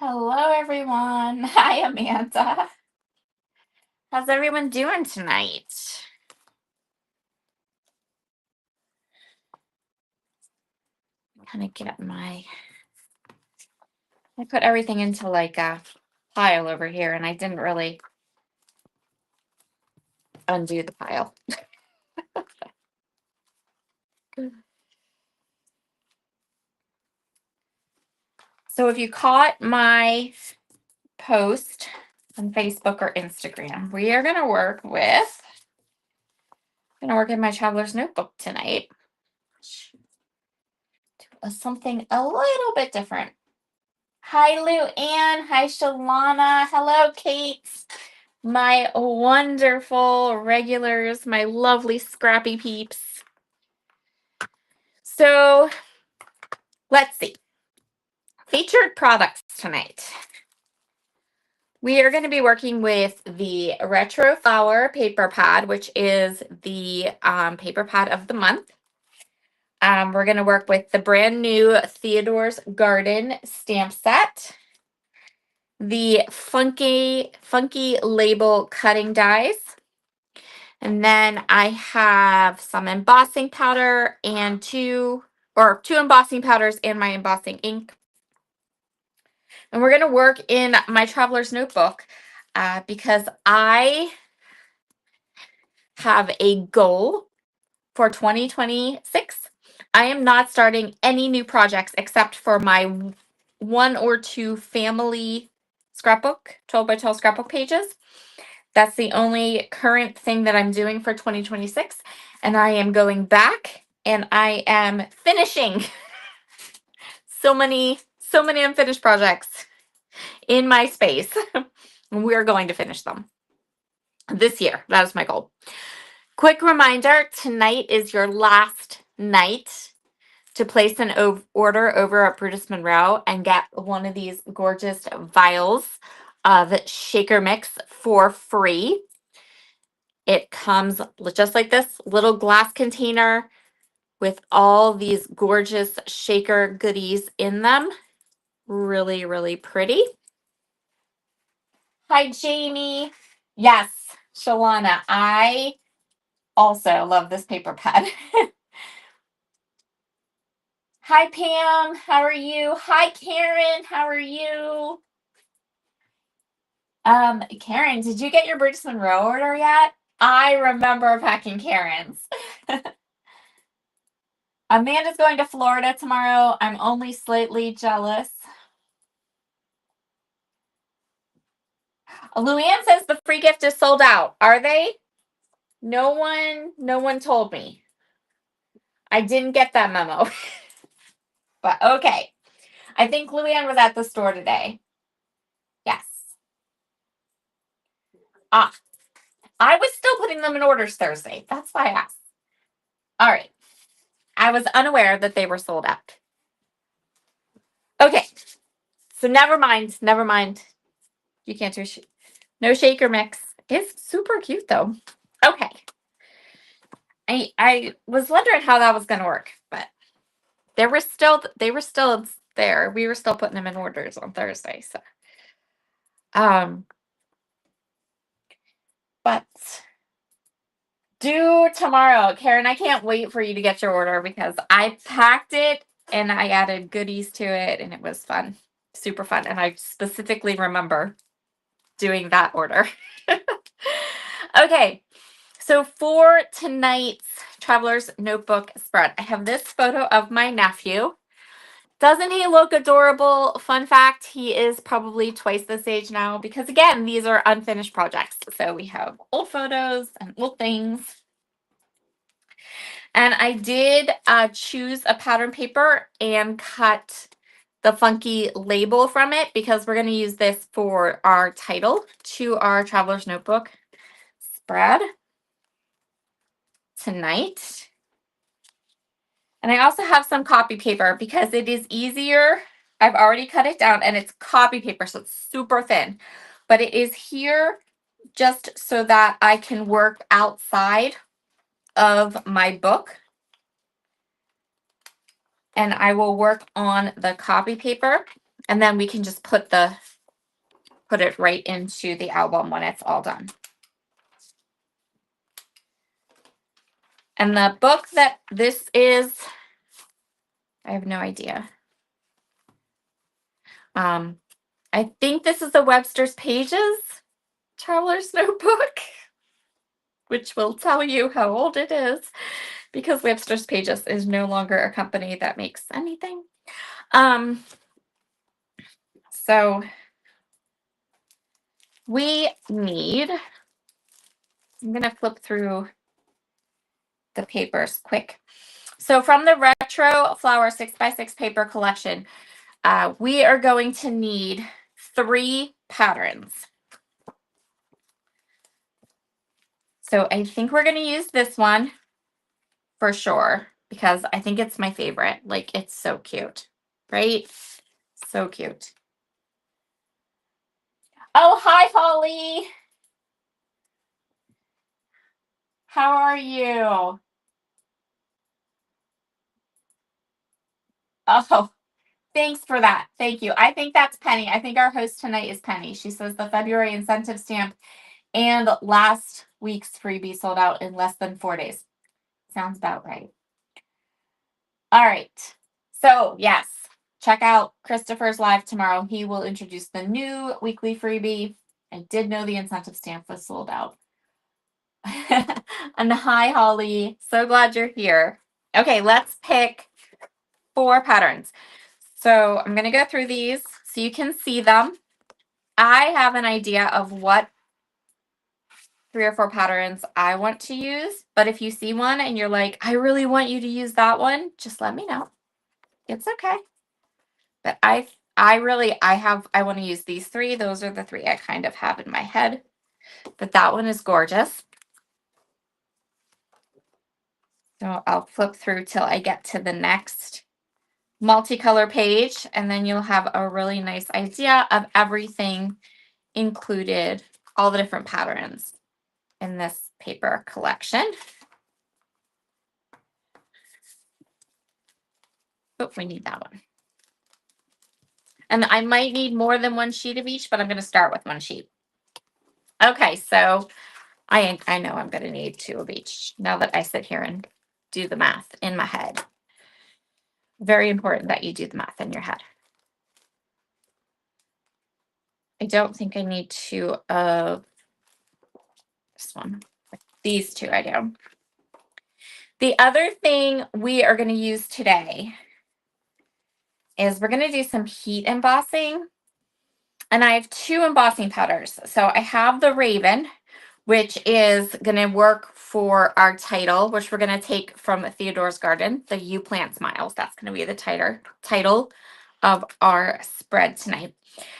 Hello, everyone. Hi, Amanda. How's everyone doing tonight? Kind of get I put everything into like a pile over here, and I didn't really undo the pile. So if you caught my post on Facebook or Instagram, we are going to work in my traveler's notebook tonight. Something a little bit different. Hi, Lou Ann. Hi, Shalana. Hello, Kate. My wonderful regulars, my lovely scrappy peeps. So let's see. Featured products tonight. We are going to be working with the Retro Flower paper pad, which is the paper pad of the month. We're going to work with the brand new Theodore's Garden stamp set, the funky label cutting dies, and then I have some embossing powder and two embossing powders and my embossing ink. And we're going to work in my traveler's notebook because I have a goal for 2026. I am not starting any new projects except for my 1 or 2 family scrapbook, 12 by 12 scrapbook pages. That's the only current thing that I'm doing for 2026. And I am going back and I am finishing so many unfinished projects in my space. We're going to finish them this year. That is my goal. Quick reminder, tonight is your last night to place an order over at Brutus Monroe and get one of these gorgeous vials of shaker mix for free. It comes just like this little glass container with all these gorgeous shaker goodies in them. Really, really pretty. Hi, Jamie. Yes, Shalana, I also love this paper pad. Hi, Pam. How are you? Hi, Karen. How are you? Karen, did you get your Brutus Monroe order yet? I remember packing Karen's. Amanda's going to Florida tomorrow. I'm only slightly jealous. Luann says the free gift is sold out. Are they? No one told me. I didn't get that memo. But okay. I think Luann was at the store today. Yes. I was still putting them in orders Thursday. That's why I asked. All right. I was unaware that they were sold out. Okay. So never mind. You can't do no shaker mix. It's super cute though. Okay. I was wondering how that was going to work, but they were still there. We were still putting them in orders on Thursday. So, but due tomorrow, Karen, I can't wait for you to get your order because I packed it and I added goodies to it and it was fun, super fun. And I specifically remember doing that order. Okay. So for tonight's Traveler's Notebook spread, I have this photo of my nephew. Doesn't he look adorable? Fun fact, he is probably twice this age now because, again, these are unfinished projects. So we have old photos and old things. And I did choose a pattern paper and cut the funky label from it because we're going to use this for our title to our Traveler's Notebook spread tonight. And I also have some copy paper because it is easier. I've already cut it down and it's copy paper, so it's super thin. But it is here just so that I can work outside of my book. And I will work on the copy paper. And then we can just put it right into the album when it's all done. And the book that this is, I have no idea. I think this is the Webster's Pages Traveler's Notebook, which will tell you how old it is, because Webster's Pages is no longer a company that makes anything. So we need, I'm going to flip through the papers quick. So from the Retro Flower 6x6 paper collection, we are going to need 3 patterns. So I think we're going to use this one for sure, because I think it's my favorite. Like, it's so cute, right? So cute. Oh, hi, Holly. How are you? Oh, thanks for that. Thank you. I think that's Penny. I think our host tonight is Penny. She says the February incentive stamp and last week's freebie sold out in less than 4 days. Sounds about right. All right. So, yes, check out Christopher's live tomorrow. He will introduce the new weekly freebie. I did know the incentive stamp was sold out. And hi, Holly. So glad you're here. Okay, let's pick 4 patterns. So I'm going to go through these so you can see them. I have an idea of what 3 or 4 patterns I want to use, but if you see one and you're like, I really want you to use that one, just let me know. It's okay. But I want to use these 3. Those are the 3 I kind of have in my head. But that one is gorgeous. So I'll flip through till I get to the next multicolor page, and then you'll have a really nice idea of everything included, all the different patterns in this paper collection. Oh, we need that one. And I might need more than 1 sheet of each, but I'm going to start with 1 sheet. Okay, so I know I'm going to need 2 of each now that I sit here and do the math in my head. Very important that you do the math in your head. I don't think I need 2 of this one. These 2 I do. The other thing we are going to use today is we're going to do some heat embossing. And I have 2 embossing powders. So I have the Raven, which is going to work for our title, which we're going to take from Theodore's Garden, the You Plant Smiles. That's going to be the title of our spread tonight.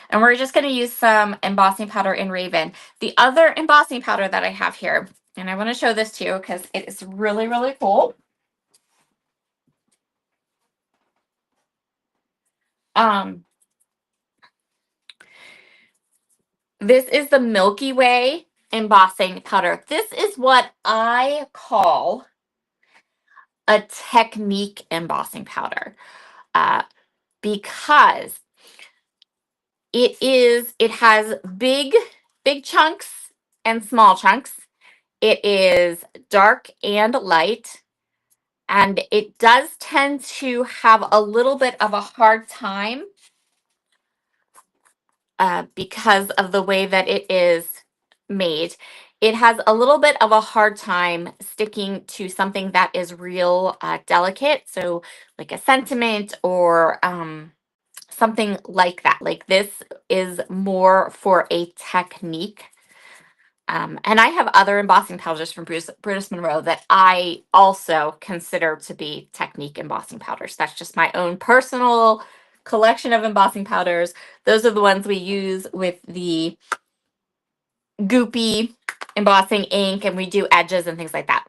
And we're just going to use some embossing powder in Raven. The other embossing powder that I have here, and I want to show this to you because it is really, really cool. This is the Milky Way embossing powder. This is what I call a technique embossing powder, because it has big chunks and small chunks. It is dark and light, and it does tend to have a little bit of a hard time because of the way that it is made. It has a little bit of a hard time sticking to something that is real delicate. So like a sentiment or something like that. Like this is more for a technique. And I have other embossing powders from Brutus Monroe that I also consider to be technique embossing powders. That's just my own personal collection of embossing powders. Those are the ones we use with the goopy embossing ink, and we do edges and things like that.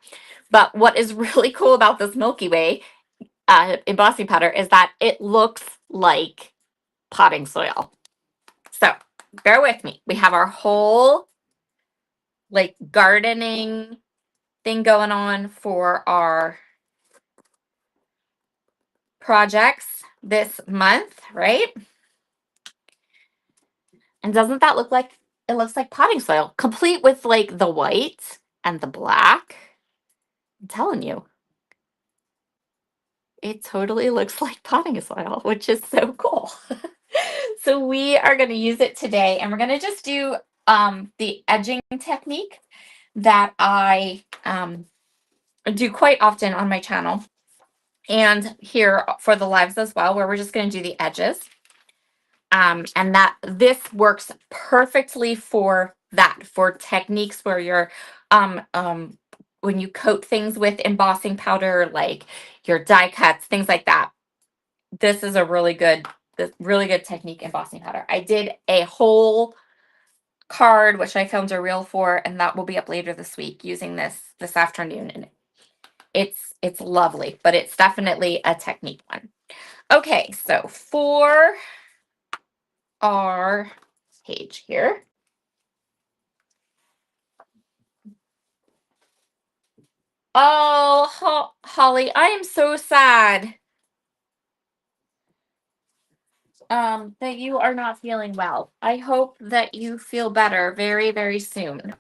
But what is really cool about this Milky Way embossing powder is that it looks like potting soil. So bear with me. We have our whole like gardening thing going on for our projects this month, right? And doesn't that look like, it looks like potting soil, complete with like the white and the black. I'm telling you, it totally looks like potting soil, which is so cool. So we are going to use it today, and we're going to just do the edging technique that I do quite often on my channel and here for the lives as well, where we're just going to do the edges. And that this works perfectly for that, for techniques where you're when you coat things with embossing powder, like your die cuts, things like that. This is a really good technique, embossing powder. I did a whole card, which I filmed a reel for, and that will be up later this week using this afternoon. And it's lovely, but it's definitely a technique one. Okay, so for our page here, oh, Holly, I am so sad that you are not feeling well. I hope that you feel better very, very soon.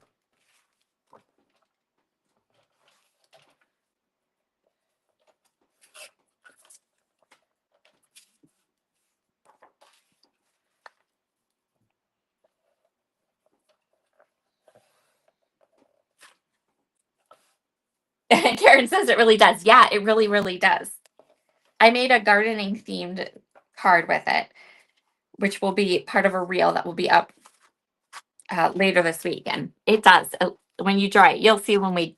Karen says it really does. Yeah, it really, really does. I made a gardening themed card with it, which will be part of a reel that will be up later this week. And it does. When you dry it, you'll see when we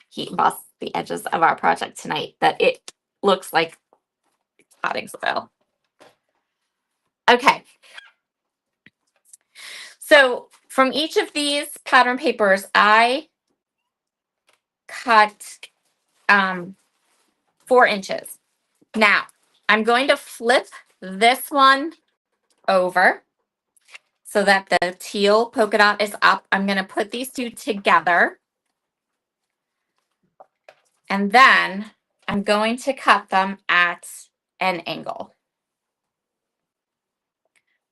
heat emboss the edges of our project tonight that it looks like potting soil. Okay. So from each of these pattern papers, I cut 4 inches. Now, I'm going to flip this one over so that the teal polka dot is up. I'm going to put these two together. And then I'm going to cut them at an angle.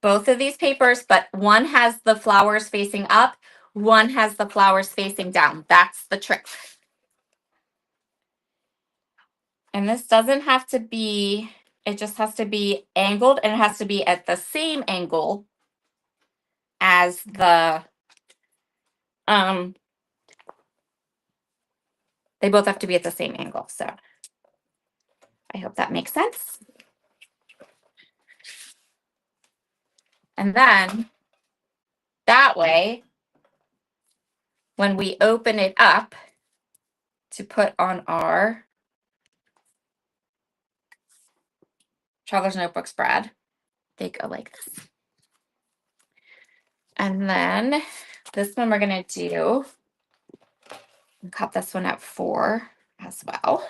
Both of these papers, but one has the flowers facing up, one has the flowers facing down. That's the trick. And this doesn't have to be, it just has to be angled, and it has to be at the same angle as the, they both have to be at the same angle. So I hope that makes sense. And then that way, when we open it up to put on our Traveler's Notebook spread, they go like this. And then this one we're going to do, cut this one at 4 as well.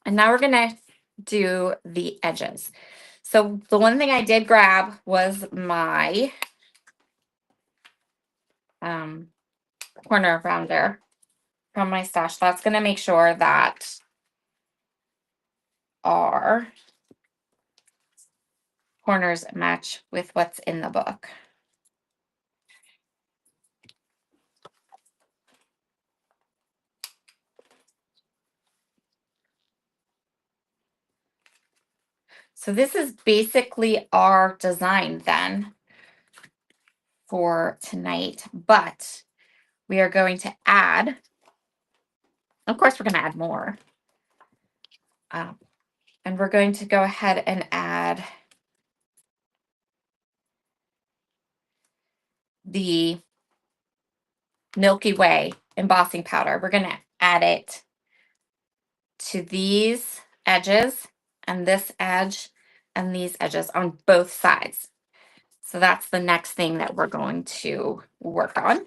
And now we're going to do the edges. So the one thing I did grab was my corner rounder from my stash. That's going to make sure that our corners match with what's in the book. So this is basically our design then for tonight, but we are going to add, of course, we're going to add more. And we're going to go ahead and add the Milky Way embossing powder. We're going to add it to these edges and this edge and these edges on both sides. So that's the next thing that we're going to work on.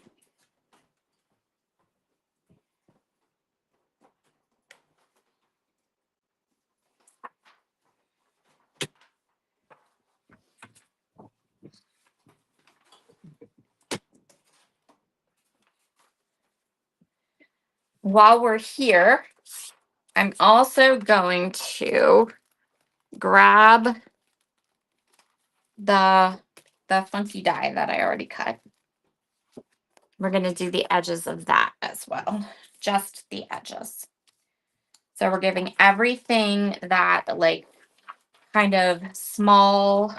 while we're here, I'm also going to grab the funky die that I already cut. We're going to do the edges of that as well, just the edges. So we're giving everything that like kind of small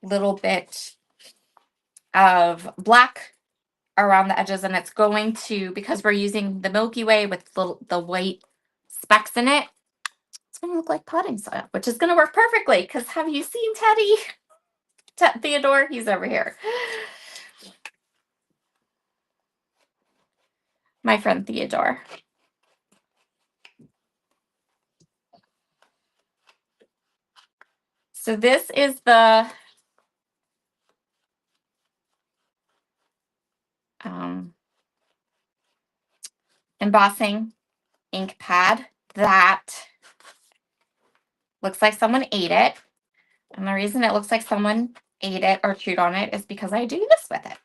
little bit of black around the edges, and it's going to, because we're using the Milky Way with the white specks in it, it's going to look like potting soil, which is going to work perfectly, because have you seen Teddy? Theodore? He's over here. My friend Theodore. So this is the embossing ink pad that looks like someone ate it. And the reason it looks like someone ate it or chewed on it is because I do this with it.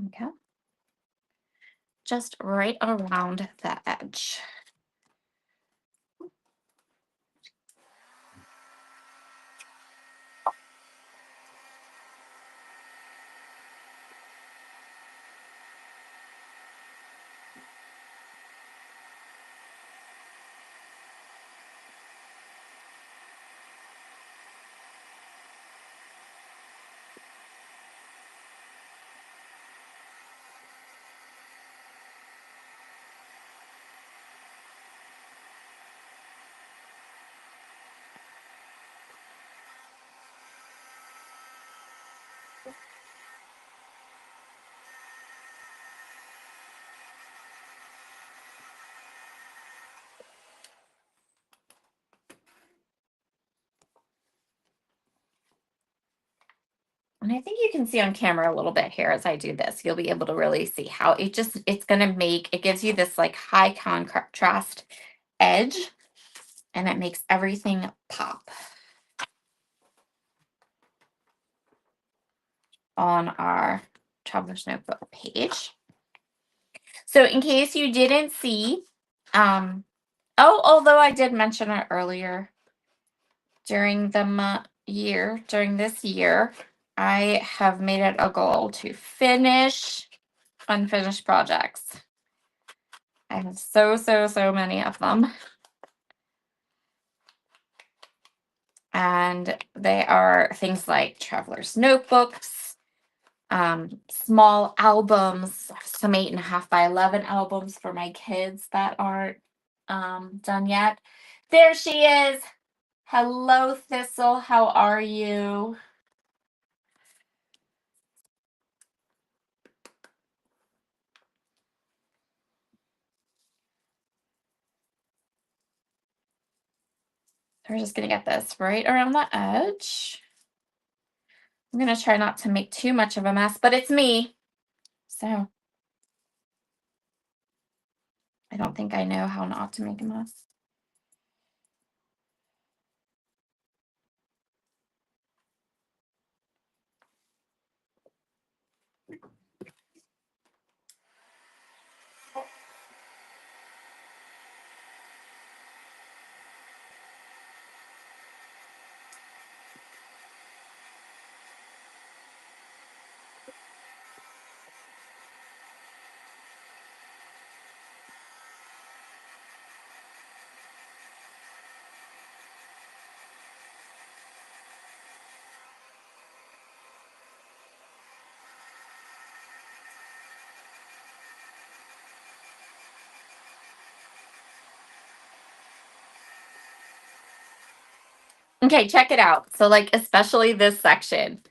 Okay. Just right around the edge. And I think you can see on camera a little bit here as I do this. You'll be able to really see how it's going to make, it gives you this like high contrast edge, and it makes everything pop on our Traveler's Notebook page. So in case you didn't see, although I did mention it earlier, during this year, I have made it a goal to finish unfinished projects. I have so many of them. And they are things like traveler's notebooks, small albums, some 8.5 by 11 albums for my kids that aren't done yet. There she is. Hello, Thistle. How are you? We're just going to get this right around the edge. I'm going to try not to make too much of a mess, but it's me. So I don't think I know how not to make a mess. Okay, check it out. So, like, especially this section.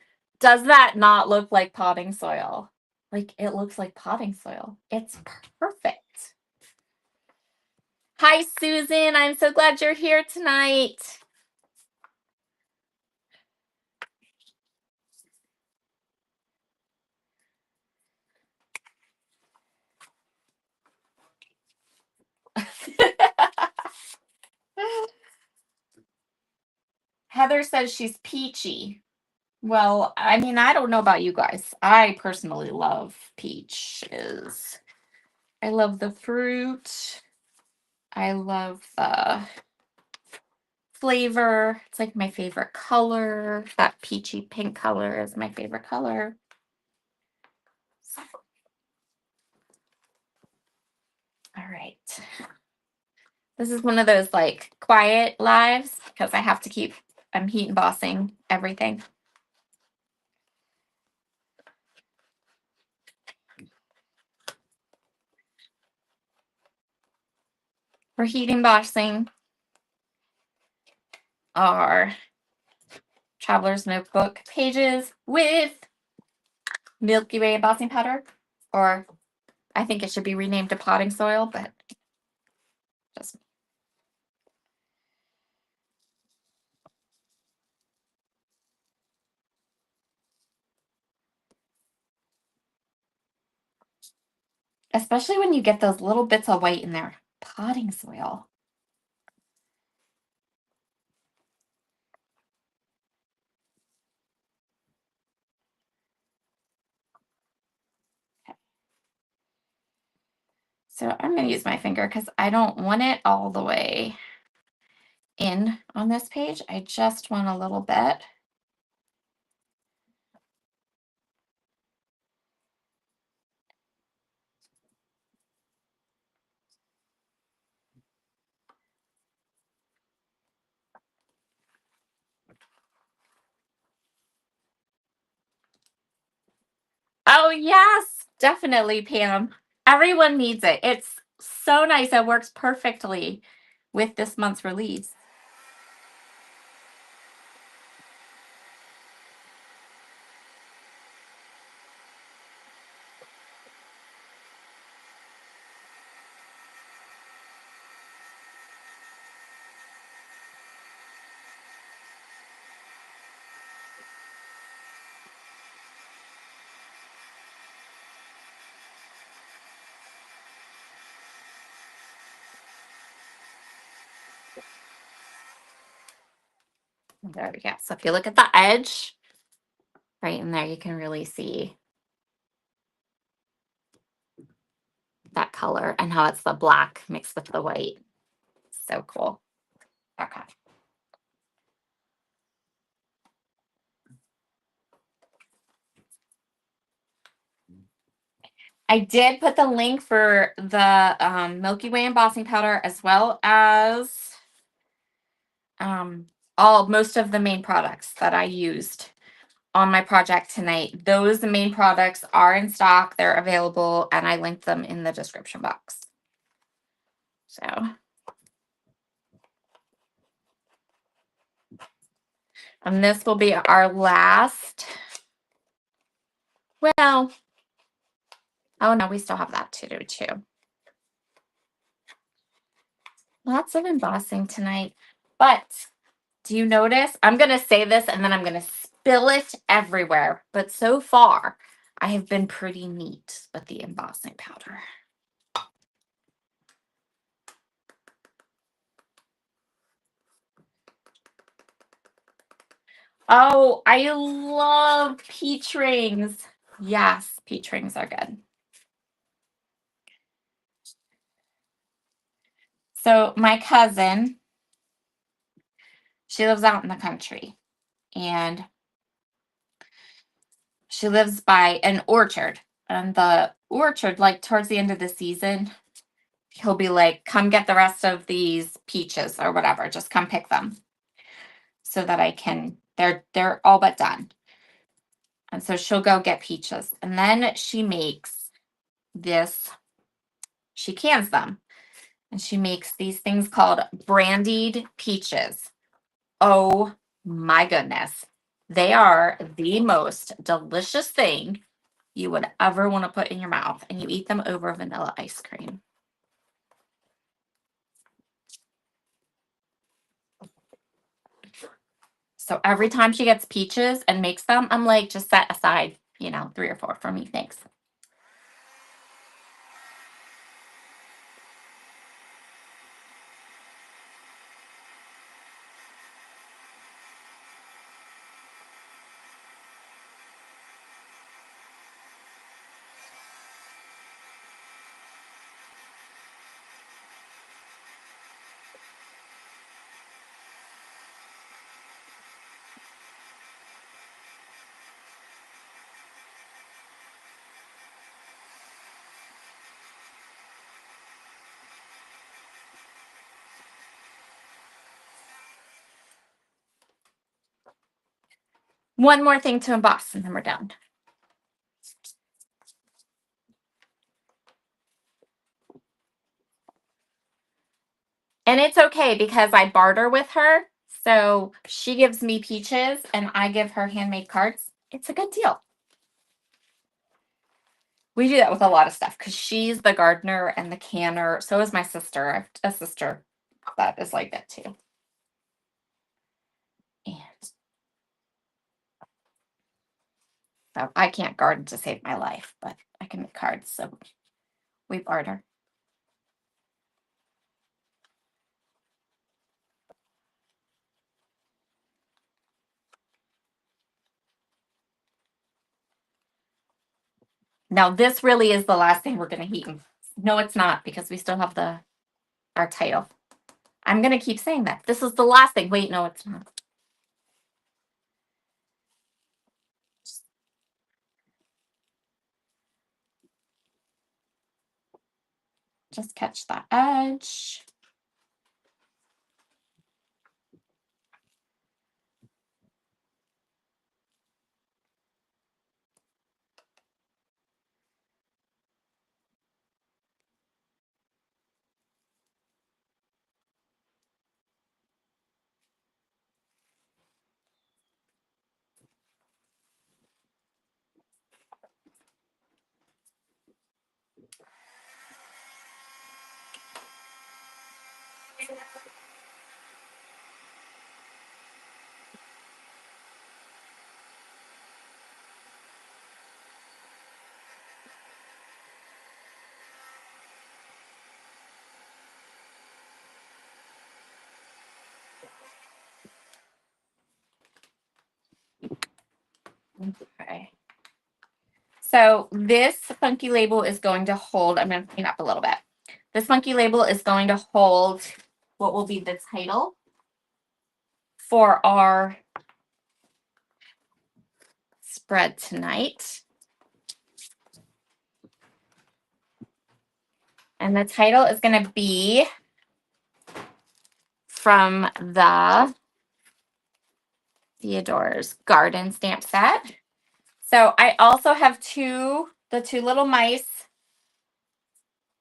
Does that not look like potting soil? Like, it looks like potting soil. It's perfect. Hi, Susan. I'm so glad you're here tonight. Heather says she's peachy. Well, I mean, I don't know about you guys. I personally love peaches. I love the fruit. I love the flavor. It's like my favorite color. That peachy pink color is my favorite color. So, all right. This is one of those like quiet lives because I have to keep, I'm heat embossing everything. We're heat embossing our Traveler's Notebook pages with Milky Way embossing powder, or I think it should be renamed to potting soil, but just especially when you get those little bits of white in there. Potting soil. Okay. So I'm going to use my finger because I don't want it all the way in on this page. I just want a little bit. Oh, yes, definitely, Pam. Everyone needs it. It's so nice. It works perfectly with this month's release. There we go. So if you look at the edge, right in there, you can really see that color and how it's the black mixed with the white. So cool. Okay. I did put the link for the Milky Way embossing powder as well as most of the main products that I used on my project tonight. Those main products are in stock. They're available, and I linked them in the description box. So, and this will be our last. Well, oh no, we still have that to do too. Lots of embossing tonight. But do you notice? I'm going to say this and then I'm going to spill it everywhere. But so far, I have been pretty neat with the embossing powder. Oh, I love peach rings. Yes, peach rings are good. So my cousin, she lives out in the country and she lives by an orchard. And the orchard, like towards the end of the season, he'll be like, come get the rest of these peaches or whatever. Just come pick them so that I can, they're all but done. And so she'll go get peaches. And then she makes this, she cans them. And she makes these things called brandied peaches. Oh My goodness. They are the most delicious thing you would ever want to put in your mouth, and you eat them over vanilla ice cream. So every time she gets peaches and makes them, I'm like, just set aside, 3 or 4 for me. Thanks. One more thing to emboss, and then we're done. And it's okay because I barter with her. So she gives me peaches and I give her handmade cards. It's a good deal. We do that with a lot of stuff because she's the gardener and the canner. So is my sister. I have a sister that is like that too. And so I can't garden to save my life, but I can make cards. So we barter. Now this really is the last thing we're going to heat. No, it's not, because we still have our title. I'm going to keep saying that. This is the last thing. Wait, no, it's not. Just catch that edge. Okay. So this funky label is going to hold, I'm going to clean up a little bit. This funky label is going to hold what will be the title for our spread tonight. And the title is going to be from the Theodore's Garden stamp set. So I also have the two little mice.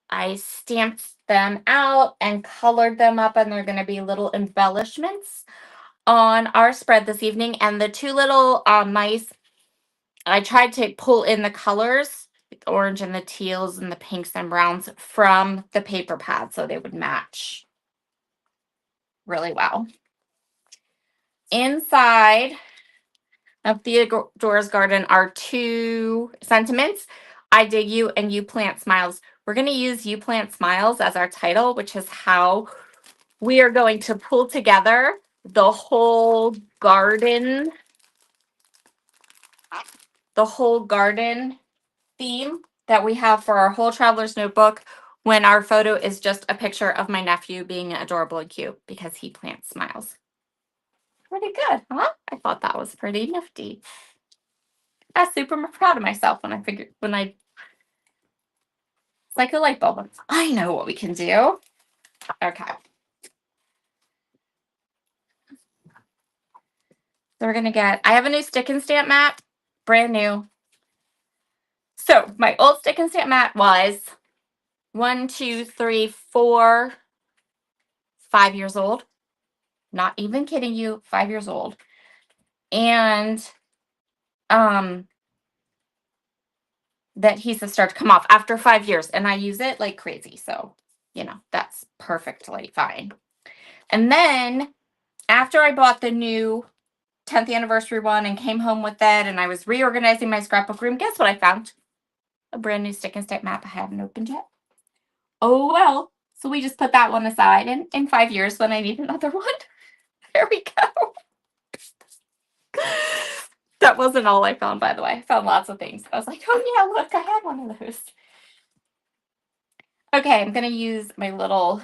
I stamped them out and colored them up, and they're going to be little embellishments on our spread this evening. And the two little mice, I tried to pull in the colors, the orange and the teals and the pinks and browns, from the paper pad so they would match really well. Inside of Theodore's Garden are 2 sentiments. I dig you and you plant smiles. We're going to use You Plant Smiles as our title, which is how we are going to pull together the whole garden theme that we have for our whole traveler's notebook, when our photo is just a picture of my nephew being adorable and cute because he plants smiles. Pretty good, huh? I thought that was pretty nifty. I was super proud of myself it's like a light bulb. I know what we can do. Okay. So we're going to I have a new stick and stamp mat, brand new. So my old stick and stamp mat was 1, 2, 3, 4, 5 years old. Not even kidding you, 5 years old. and that he says start to come off after 5 years, and I use it like crazy. So, that's perfectly fine. And then after I bought the new 10th anniversary one and came home with it, and I was reorganizing my scrapbook room, guess what I found? A brand new stick and stamp map I haven't opened yet. Oh, well. So we just put that one aside, and in 5 years when I need another one, there we go. That wasn't all I found, by the way. I found lots of things. I was like, oh yeah, look, I had one of those. Okay, I'm going to use my little...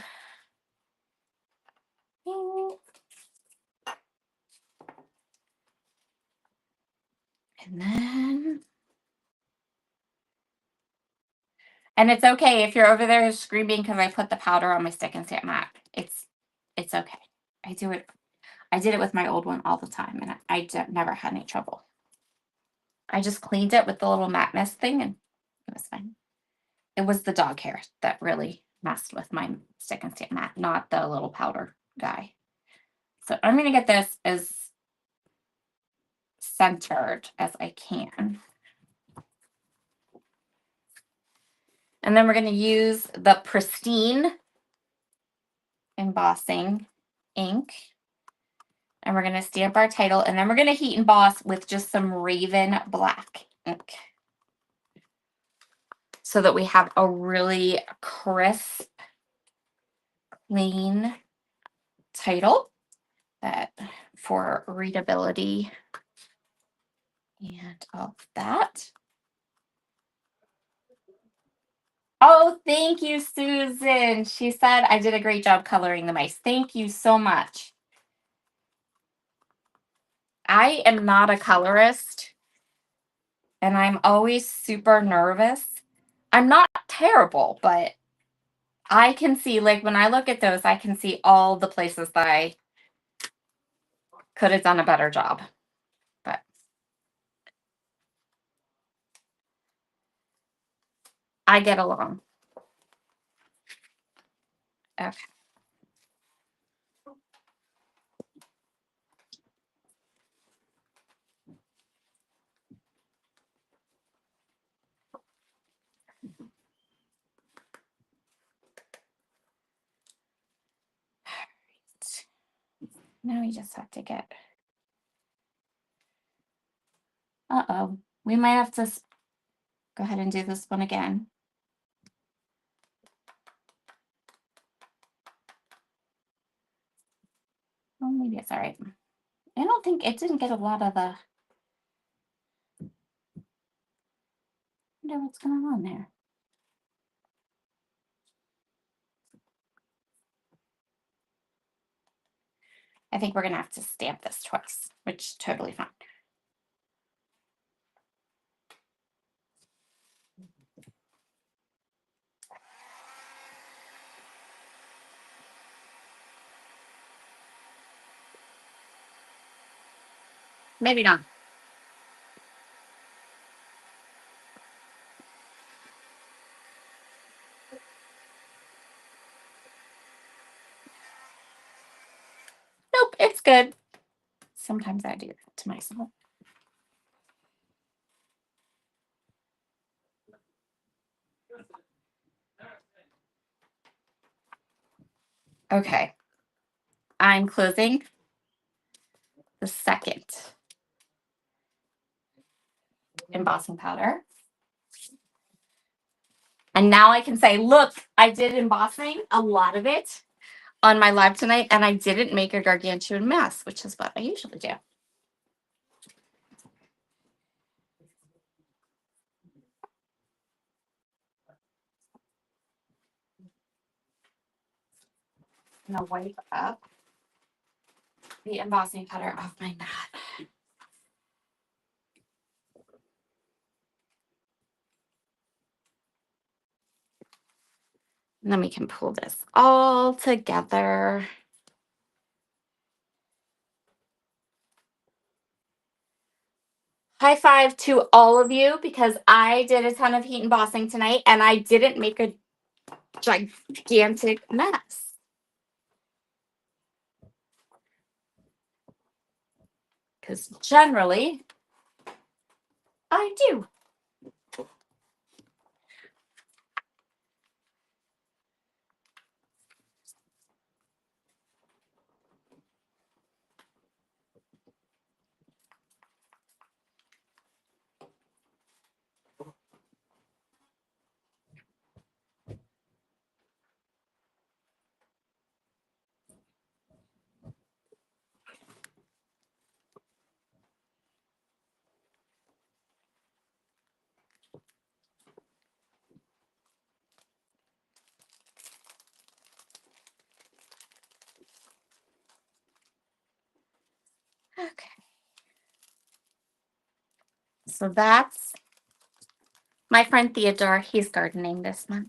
And then... And it's okay if you're over there screaming because I put the powder on my stick and stamp mat. It's okay. I did it with my old one all the time, and I never had any trouble. I just cleaned it with the little matte mist thing, and it was fine. It was the dog hair that really messed with my stick and stamp mat, not the little powder guy. So I'm going to get this as centered as I can. And then we're going to use the Pristine embossing ink. And we're going to stamp our title. And then we're going to heat emboss with just some Raven black ink, so that we have a really crisp, clean title that for readability and all of that. Oh, thank you, Susan. She said I did a great job coloring the mice. Thank you so much. I am not a colorist, and I'm always super nervous. I'm not terrible, but I can see, like, when I look at those, I can see all the places that I could have done a better job. But I get along. Okay. Now we just have to get... Uh-oh. We might have to go ahead and do this one again. Oh, maybe it's all right. I don't think it didn't get a lot of the... I wonder what's going on there. I think we're going to have to stamp this twice, which is totally fine. Maybe not. Nope, it's good. Sometimes I do that to myself. Okay. I'm closing the second embossing powder. And now I can say, look, I did embossing, a lot of it, on my live tonight, and I didn't make a gargantuan mess, which is what I usually do. I'm going to wipe up the embossing powder off my mat. And then we can pull this all together. High five to all of you, because I did a ton of heat embossing tonight and I didn't make a gigantic mess. because generally I do. Okay. So that's my friend Theodore. He's gardening this month.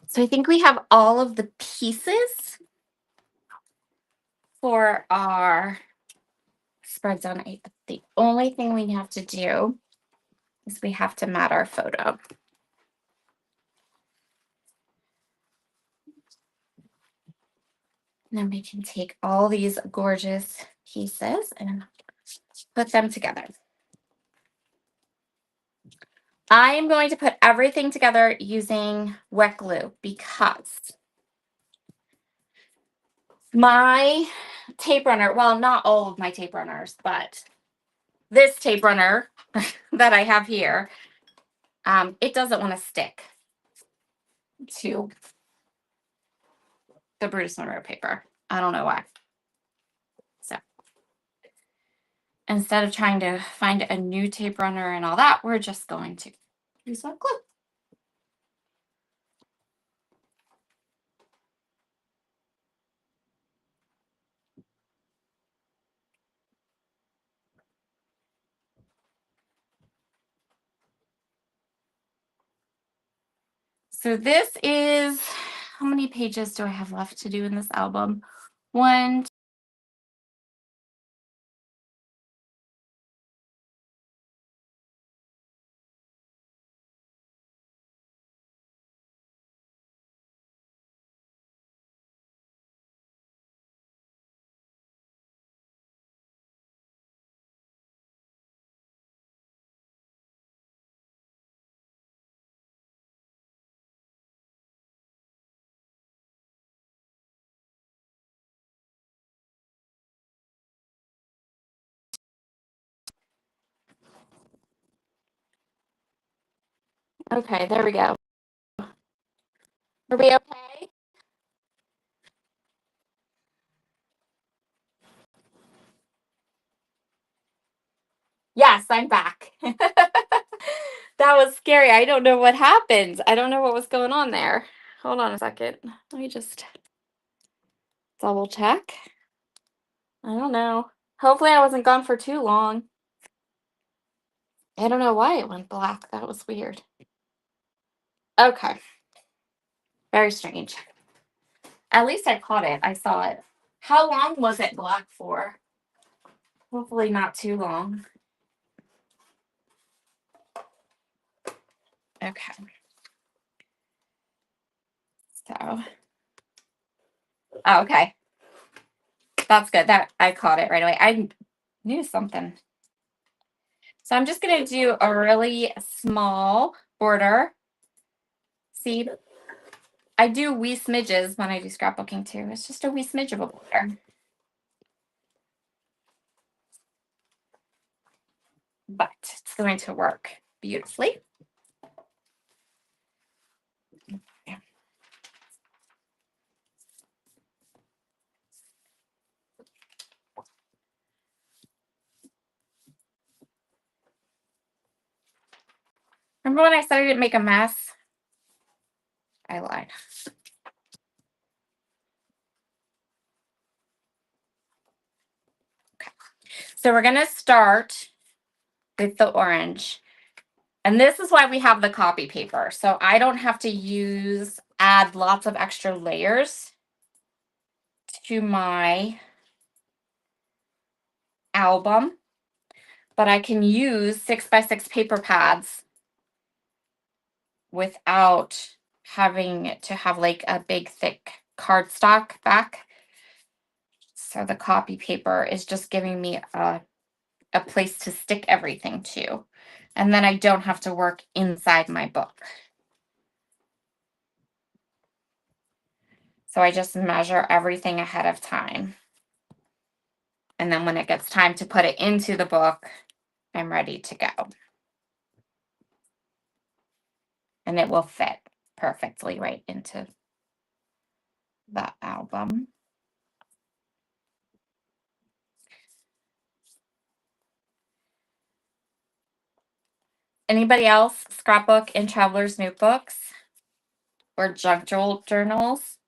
So I think we have all of the pieces for our spreads on 8. The only thing we have to do is we have to mat our photo. And then we can take all these gorgeous pieces and put them together. I am going to put everything together using wet glue because my tape runner, well, not all of my tape runners, but this tape runner that I have here, it doesn't want to stick to the Brutus Monroe paper. I don't know why. So instead of trying to find a new tape runner and all that, we're just going to use wet glue. So this is, how many pages do I have left to do in this album? 1, okay, there we go. Are we okay? Yes, I'm back. That was scary. I don't know what happened. I don't know what was going on there. Hold on a second. Let me just double check. I don't know. Hopefully I wasn't gone for too long. I don't know why it went black. That was weird. Okay. Very strange. At least I caught it. I saw it. How long was it black for? Hopefully not too long. Okay. So, oh, okay. That's good. That I caught it right away. I knew something. So I'm just going to do a really small border. See, I do wee smidges when I do scrapbooking too. It's just a wee smidge of a border. But it's going to work beautifully. Yeah. Remember when I said I didn't make a mess? I lied. Okay. So we're going to start with the orange. And this is why we have the copy paper. So I don't have to add lots of extra layers to my album, but I can use 6x6 paper pads without having to have like a big thick cardstock back. So the copy paper is just giving me a place to stick everything to. And then I don't have to work inside my book. So I just measure everything ahead of time. And then when it gets time to put it into the book, I'm ready to go. And it will fit perfectly right into the album. Anybody else scrapbook in traveler's notebooks or junk journals?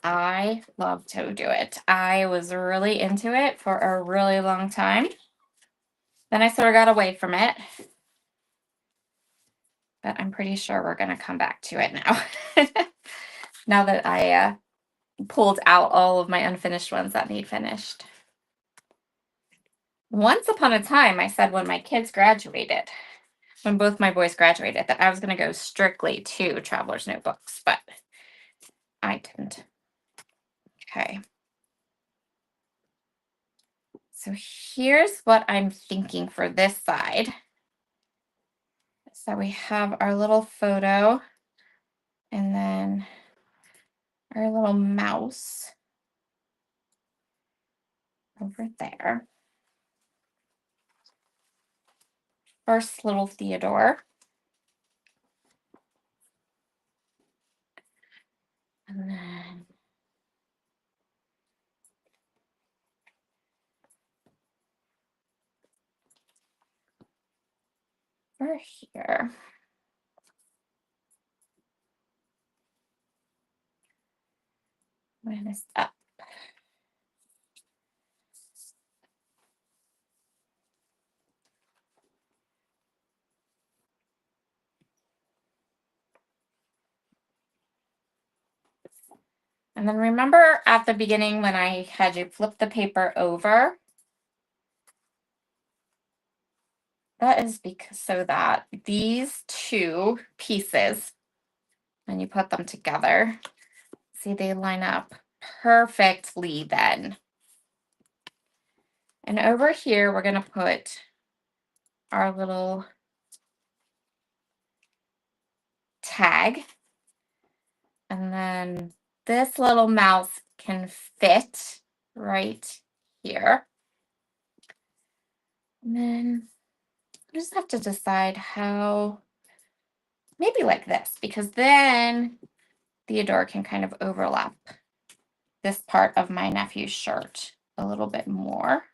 I love to do it. I was really into it for a really long time. Then I sort of got away from it. But I'm pretty sure we're going to come back to it now. Now that I pulled out all of my unfinished ones that need finished. Once upon a time, I said when my kids graduated, when both my boys graduated, that I was going to go strictly to traveler's notebooks, but I didn't. Okay. So here's what I'm thinking for this side. So we have our little photo and then our little mouse over there. First little Theodore. And then over here. Line this up. And then remember at the beginning when I had you flip the paper over? That is because so that these two pieces, when you put them together, see they line up perfectly then. And over here, we're going to put our little tag. And then this little mouse can fit right here. And then I just have to decide how, maybe like this, because then Theodore can kind of overlap this part of my nephew's shirt a little bit more.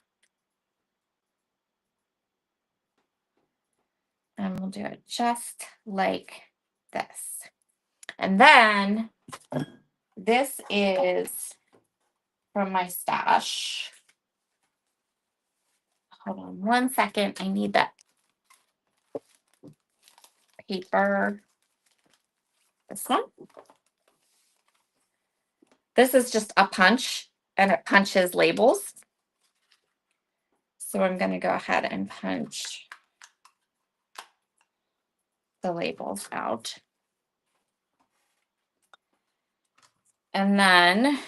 And we'll do it just like this. And then this is from my stash. Hold on 1 second. I need that paper. This one. This is just a punch and it punches labels. So I'm going to go ahead and punch the labels out. And then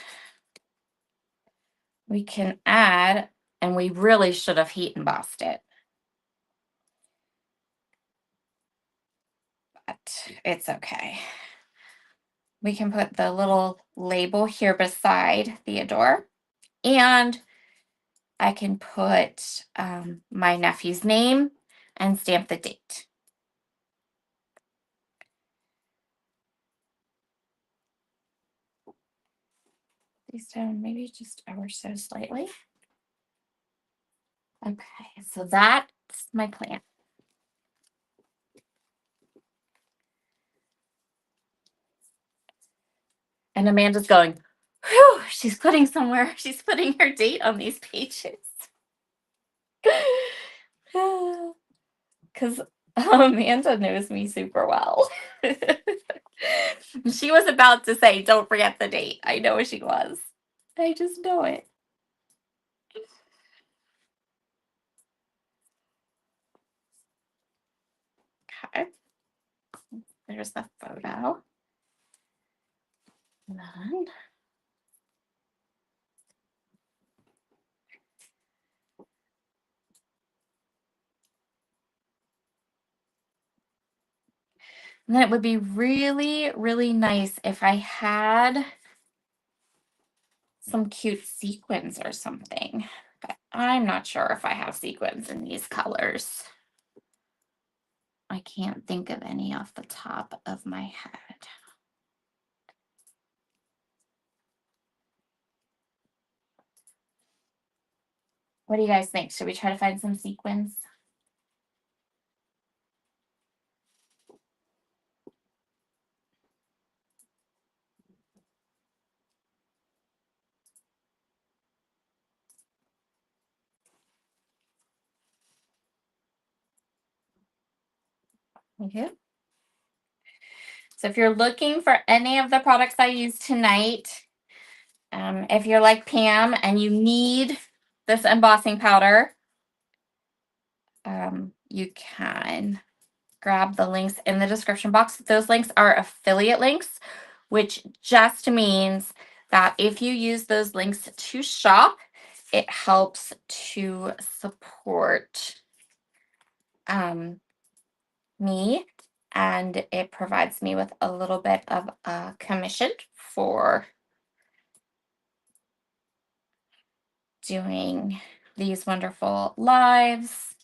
we can add, and we really should have heat embossed it. But it's okay. We can put the little label here beside Theodore. And I can put my nephew's name and stamp the date. These down maybe just ever so slightly. Okay, so that's my plan. And Amanda's going, whew, she's putting somewhere. She's putting her date on these pages. Because Amanda knows me super well. She was about to say, don't forget the date. I know she was. I just know it. Okay. There's the photo. And then it would be really, really nice if I had some cute sequins or something. But I'm not sure if I have sequins in these colors. I can't think of any off the top of my head. What do you guys think? Should we try to find some sequins? Okay. So if you're looking for any of the products I used tonight, if you're like Pam and you need this embossing powder, you can grab the links in the description box. Those links are affiliate links, which just means that if you use those links to shop, it helps to support me, and it provides me with a little bit of a commission for doing these wonderful lives.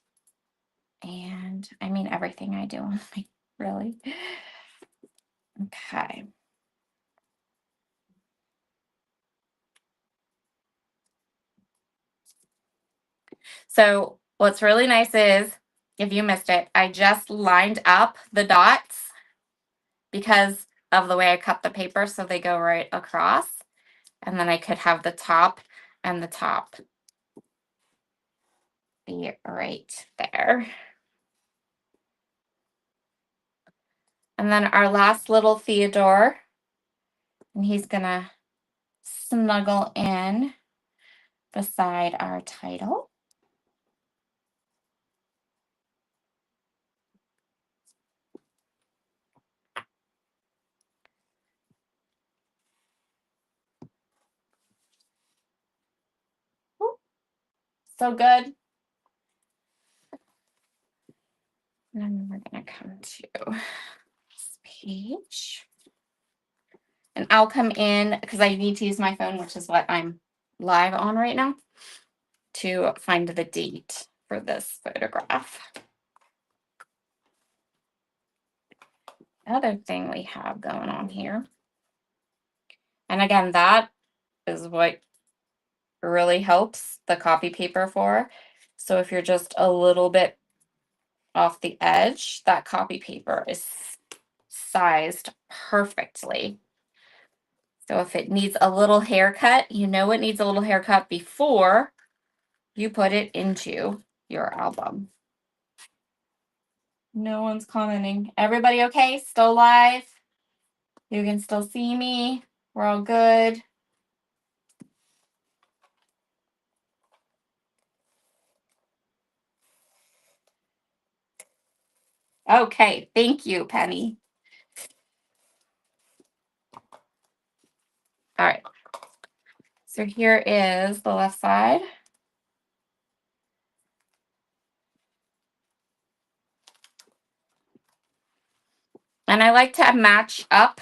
And I mean, everything I do, like, really. Okay. So what's really nice is, if you missed it, I just lined up the dots because of the way I cut the paper, so they go right across. And then I could have the top and the top be right there. And then our last little Theodore, and he's gonna snuggle in beside our title. Ooh, so good. And then we're gonna come to this page. And I'll come in because I need to use my phone, which is what I'm live on right now, to find the date for this photograph. Other thing we have going on here. And again, that is what really helps the copy paper for. So if you're just a little bit off the edge, that copy paper is sized perfectly. So if it needs a little haircut, you know it needs a little haircut before you put it into your album. No one's commenting. Everybody okay? Still live? You can still see me. We're all good. Okay, thank you, Penny. All right. So here is the left side. And I like to match up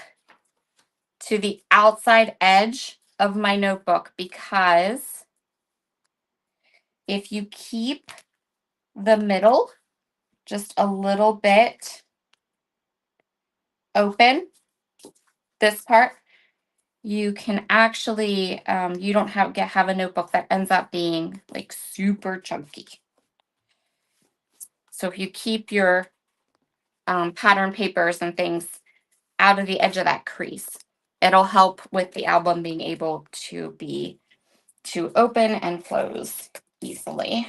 to the outside edge of my notebook, because if you keep the middle just a little bit open, this part, you can actually, you don't have a notebook that ends up being like super chunky. So if you keep your pattern papers and things out of the edge of that crease, it'll help with the album being able to open and close easily.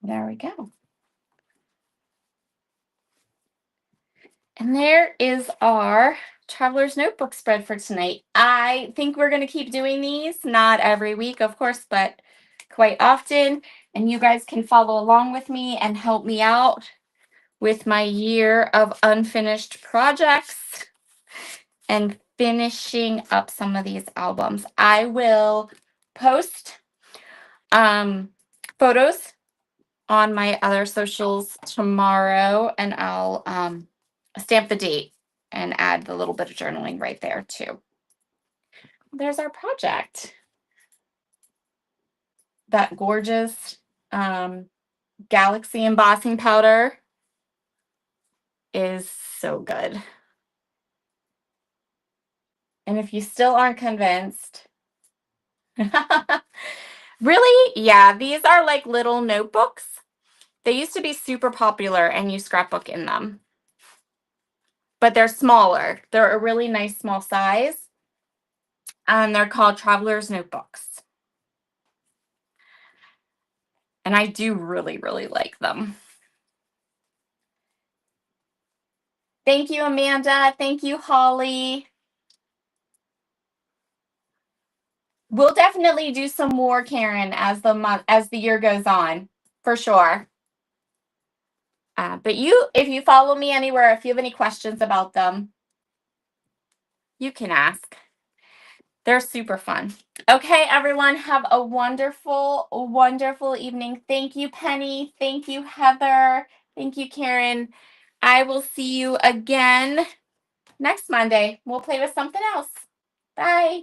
There we go. And there is our Traveler's Notebook spread for tonight. I think we're going to keep doing these, not every week, of course, but quite often. And you guys can follow along with me and help me out with my year of unfinished projects and finishing up some of these albums. I will post photos on my other socials tomorrow, and I'll stamp the date and add the little bit of journaling right there too. There's our project. That gorgeous Galaxy embossing powder is so good. And if you still aren't convinced, really, yeah, these are like little notebooks. They used to be super popular and you scrapbook in them, but they're smaller. They're a really nice small size, and they're called Traveler's Notebooks. And I do really, really like them. Thank you, Amanda. Thank you, Holly. We'll definitely do some more, Karen, as the year goes on, for sure. But if you follow me anywhere, if you have any questions about them, you can ask. They're super fun. Okay, everyone, have a wonderful, wonderful evening. Thank you, Penny. Thank you, Heather. Thank you, Karen. I will see you again next Monday. We'll play with something else. Bye.